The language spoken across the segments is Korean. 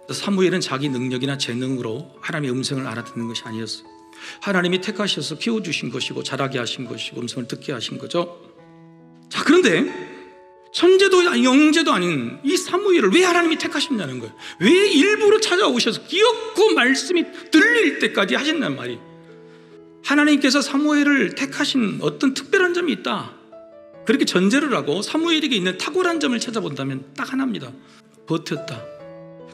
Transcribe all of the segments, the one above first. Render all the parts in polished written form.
사무엘은 자기 능력이나 재능으로 하나님의 음성을 알아듣는 것이 아니었어요. 하나님이 택하셔서 키워주신 것이고 자라게 하신 것이고 음성을 듣게 하신 거죠. 자, 그런데 천재도 영재도 아닌 이 사무엘을 왜 하나님이 택하셨냐는 거예요. 왜 일부러 찾아오셔서 귀엽고 말씀이 들릴 때까지 하셨단 말이에요. 하나님께서 사무엘을 택하신 어떤 특별한 점이 있다, 그렇게 전제를 하고 사무엘에게 있는 탁월한 점을 찾아본다면 딱 하나입니다. 버텼다.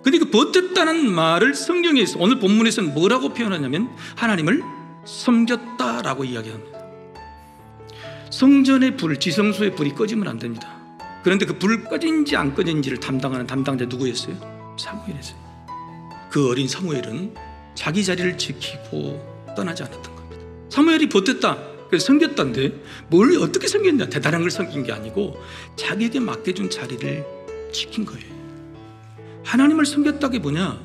근데 그 버텼다는 말을 성경에서 오늘 본문에서는 뭐라고 표현하냐면 하나님을 섬겼다라고 이야기합니다. 성전의 불, 지성소의 불이 꺼지면 안 됩니다. 그런데 그 불 꺼진지 안 꺼진지를 담당하는 담당자 누구였어요? 사무엘이었어요. 그 어린 사무엘은 자기 자리를 지키고 떠나지 않았던 겁니다. 사무엘이 버텼다, 그래서 섬겼다인데 뭘 어떻게 섬겼냐? 대단한 걸 섬긴 게 아니고 자기에게 맡겨준 자리를 지킨 거예요. 하나님을 섬겼다는 게 뭐냐?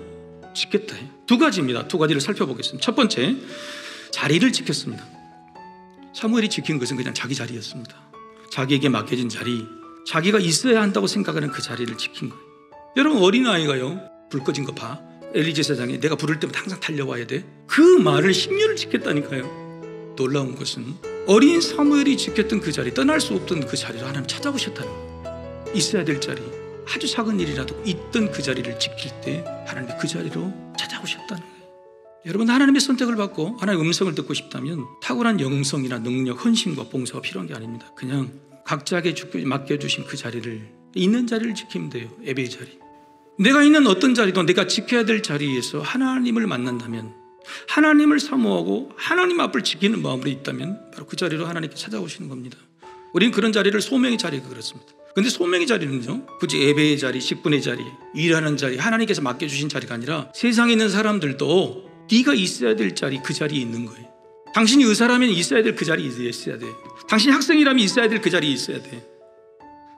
지켰다. 두 가지입니다. 두 가지를 살펴보겠습니다. 첫 번째, 자리를 지켰습니다. 사무엘이 지킨 것은 그냥 자기 자리였습니다. 자기에게 맡겨진 자리, 자기가 있어야 한다고 생각하는 그 자리를 지킨 거예요. 여러분, 어린아이가요, 불 꺼진 거 봐. 엘리제 사장이 내가 부를 때마다 항상 달려와야 돼. 그 말을 10년을 지켰다니까요. 놀라운 것은 어린 사무엘이 지켰던 그 자리, 떠날 수 없던 그 자리를 하나님 찾아오셨다는 거예요. 있어야 될 자리, 아주 작은 일이라도 있던 그 자리를 지킬 때 하나님이 그 자리로 찾아오셨다는 거예요. 여러분, 하나님의 선택을 받고 하나님의 음성을 듣고 싶다면 탁월한 영성이나 능력, 헌신과 봉사가 필요한 게 아닙니다. 그냥 각자에게 맡겨주신 그 자리를, 있는 자리를 지키면 돼요. 예배의 자리. 내가 있는 어떤 자리도 내가 지켜야 될 자리에서 하나님을 만난다면, 하나님을 사모하고 하나님 앞을 지키는 마음으로 있다면 바로 그 자리로 하나님께 찾아오시는 겁니다. 우리는 그런 자리를 소명의 자리가 그렇습니다. 근데 소명의 자리는요, 굳이 예배의 자리, 직분의 자리, 일하는 자리, 하나님께서 맡겨주신 자리가 아니라 세상에 있는 사람들도 네가 있어야 될 자리, 그 자리에 있는 거예요. 당신이 의사라면 있어야 될 그 자리에 있어야 돼. 당신이 학생이라면 있어야 될 그 자리에 있어야 돼.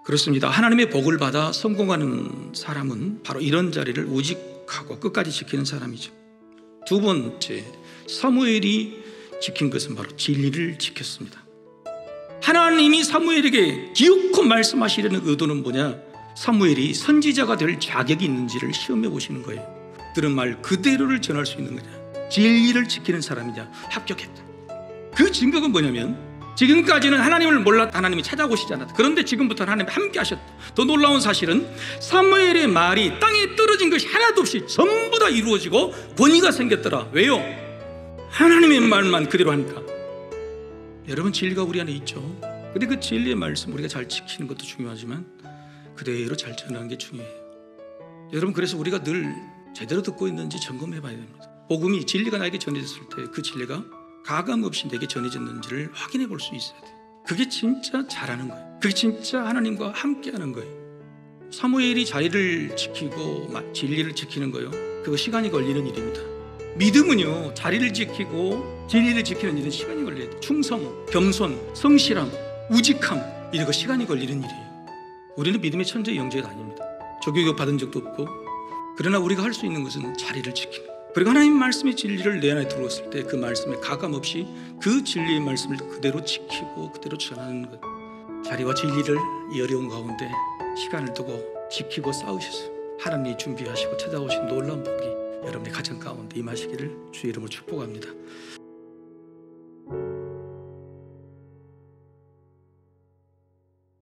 그렇습니다. 하나님의 복을 받아 성공하는 사람은 바로 이런 자리를 우직하고 끝까지 지키는 사람이죠. 두 번째, 사무엘이 지킨 것은 바로 진리를 지켰습니다. 하나님이 사무엘에게 기어코 말씀하시려는 의도는 뭐냐? 사무엘이 선지자가 될 자격이 있는지를 시험해 보시는 거예요. 들은 말 그대로를 전할 수 있는 거냐? 진리를 지키는 사람이냐? 합격했다. 그 증거가 뭐냐면, 지금까지는 하나님을 몰랐다, 하나님이 찾아오시지 않았다. 그런데 지금부터는 하나님이 함께 하셨다. 더 놀라운 사실은 사무엘의 말이 땅에 떨어진 것이 하나도 없이 전부 다 이루어지고 권위가 생겼더라. 왜요? 하나님의 말만 그대로 하니까. 여러분, 진리가 우리 안에 있죠. 근데 그 진리의 말씀 우리가 잘 지키는 것도 중요하지만 그대로 잘 전하는 게 중요해요. 여러분, 그래서 우리가 늘 제대로 듣고 있는지 점검해 봐야 됩니다. 복음이, 진리가 나에게 전해졌을 때 그 진리가 가감없이 내게 전해졌는지를 확인해 볼 수 있어야 돼요. 그게 진짜 잘하는 거예요. 그게 진짜 하나님과 함께하는 거예요. 사무엘이 자리를 지키고 진리를 지키는 거요, 그거 시간이 걸리는 일입니다. 믿음은요, 자리를 지키고 진리를 지키는 일은 시간이 걸려야 돼요. 충성, 겸손, 성실함, 우직함, 이런 거 시간이 걸리는 일이에요. 우리는 믿음의 천재 영재가 아닙니다. 조교육 받은 적도 없고. 그러나 우리가 할 수 있는 것은 자리를 지키는 거예요. 그리고 하나님 말씀의 진리를 내 안에 들어왔을 때 그 말씀에 가감없이 그 진리의 말씀을 그대로 지키고 그대로 전하는 것. 자리와 진리를 이 어려운 가운데 시간을 두고 지키고 싸우셔서 하나님이 준비하시고 찾아오신 놀라운 복이 여러분의 가정 가운데 임하시기를 주의 이름으로 축복합니다.